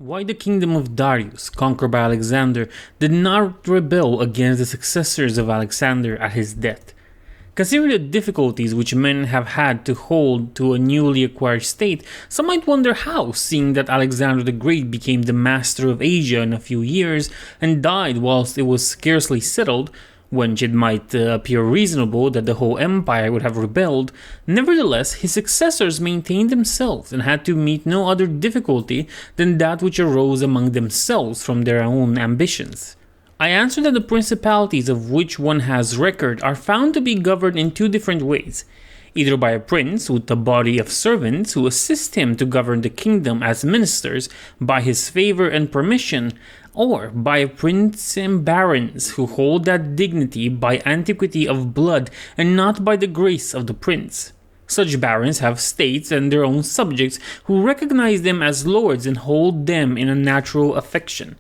Why the kingdom of Darius, conquered by Alexander, did not rebel against the successors of Alexander at his death. Considering the difficulties which men have had to hold to a newly acquired state, some might wonder how, seeing that Alexander the Great became the master of Asia in a few years and died whilst it was scarcely settled, whence it might appear reasonable that the whole empire would have rebelled. Nevertheless, his successors maintained themselves and had to meet no other difficulty than that which arose among themselves from their own ambitions. I answer that the principalities of which one has record are found to be governed in two different ways, either by a prince with a body of servants who assist him to govern the kingdom as ministers by his favor and permission, or by a prince and barons who hold that dignity by antiquity of blood and not by the grace of the prince. Such barons have states and their own subjects who recognize them as lords and hold them in a natural affection.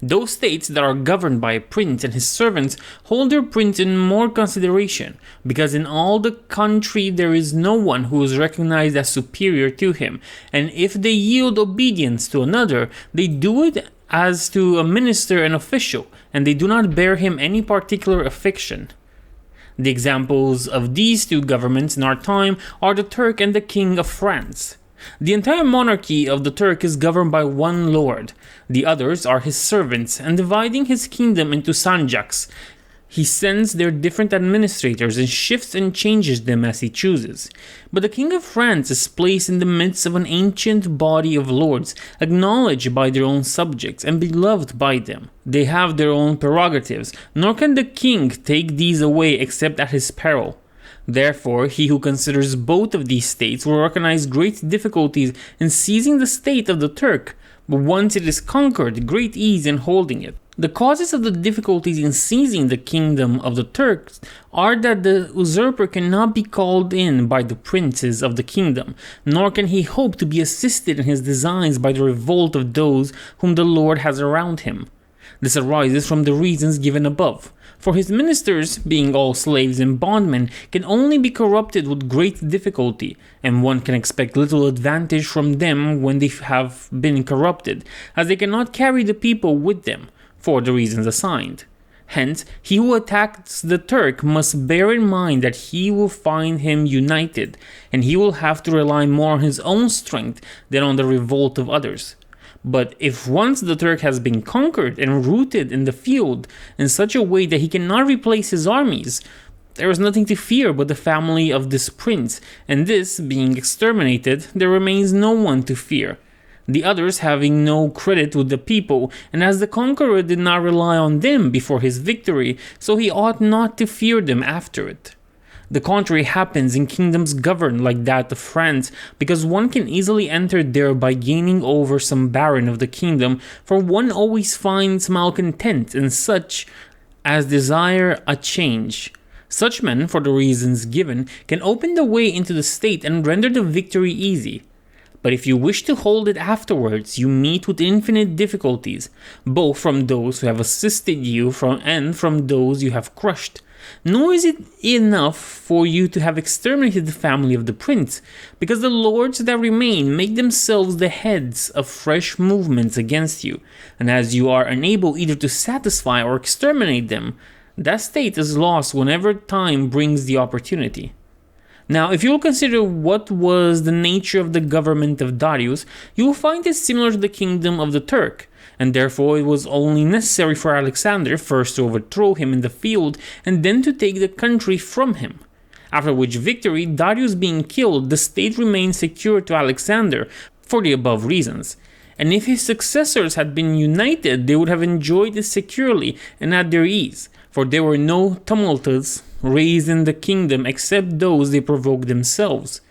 Those states that are governed by a prince and his servants hold their prince in more consideration, because in all the country there is no one who is recognized as superior to him, and if they yield obedience to another, they do it as to a minister and official, and they do not bear him any particular affection. The examples of these two governments in our time are the Turk and the King of France. The entire monarchy of the Turk is governed by one lord. The others are his servants, and dividing his kingdom into sanjaks, he sends their different administrators and shifts and changes them as he chooses. But the King of France is placed in the midst of an ancient body of lords, acknowledged by their own subjects and beloved by them. They have their own prerogatives, nor can the king take these away except at his peril. Therefore, he who considers both of these states will recognize great difficulties in seizing the state of the Turk, but once it is conquered, great ease in holding it. The causes of the difficulties in seizing the kingdom of the Turks are that the usurper cannot be called in by the princes of the kingdom, nor can he hope to be assisted in his designs by the revolt of those whom the Lord has around him. This arises from the reasons given above. For his ministers, being all slaves and bondmen, can only be corrupted with great difficulty, and one can expect little advantage from them when they have been corrupted, as they cannot carry the people with them, for the reasons assigned. Hence, he who attacks the Turk must bear in mind that he will find him united, and he will have to rely more on his own strength than on the revolt of others. But if once the Turk has been conquered and rooted in the field in such a way that he cannot replace his armies, there is nothing to fear but the family of this prince, and this being exterminated, there remains no one to fear. The others having no credit with the people, and as the conqueror did not rely on them before his victory, so he ought not to fear them after it. The contrary happens in kingdoms governed like that of France, because one can easily enter there by gaining over some baron of the kingdom, for one always finds malcontent in such as desire a change. Such men, for the reasons given, can open the way into the state and render the victory easy. But if you wish to hold it afterwards, you meet with infinite difficulties, both from those who have assisted you and from those you have crushed. Nor is it enough for you to have exterminated the family of the prince, because the lords that remain make themselves the heads of fresh movements against you, and as you are unable either to satisfy or exterminate them, that state is lost whenever time brings the opportunity. Now, if you will consider what was the nature of the government of Darius, you will find it similar to the kingdom of the Turk, and therefore it was only necessary for Alexander first to overthrow him in the field and then to take the country from him. After which victory, Darius being killed, the state remained secure to Alexander for the above reasons. And if his successors had been united, they would have enjoyed it securely and at their ease, for there were no tumults raised in the kingdom except those they provoked themselves.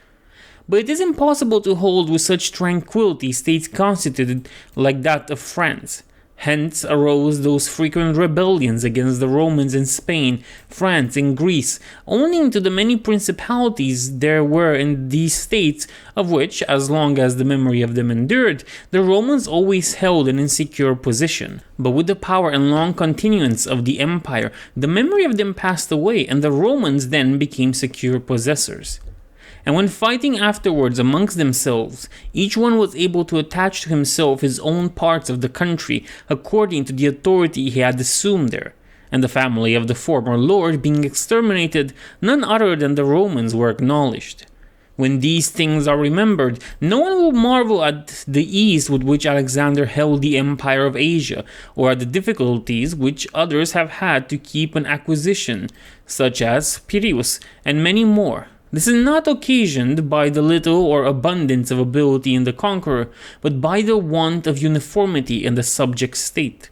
But it is impossible to hold with such tranquility states constituted like that of France. Hence arose those frequent rebellions against the Romans in Spain, France, and Greece, owing to the many principalities there were in these states, of which, as long as the memory of them endured, the Romans always held an insecure position. But with the power and long continuance of the empire, the memory of them passed away, and the Romans then became secure possessors. and when fighting afterwards amongst themselves, each one was able to attach to himself his own parts of the country according to the authority he had assumed there, and the family of the former lord being exterminated, none other than the Romans were acknowledged. When these things are remembered, no one will marvel at the ease with which Alexander held the empire of Asia, or at the difficulties which others have had to keep an acquisition, such as Pyrrhus and many more. This is not occasioned by the little or abundance of ability in the conqueror, but by the want of uniformity in the subject state.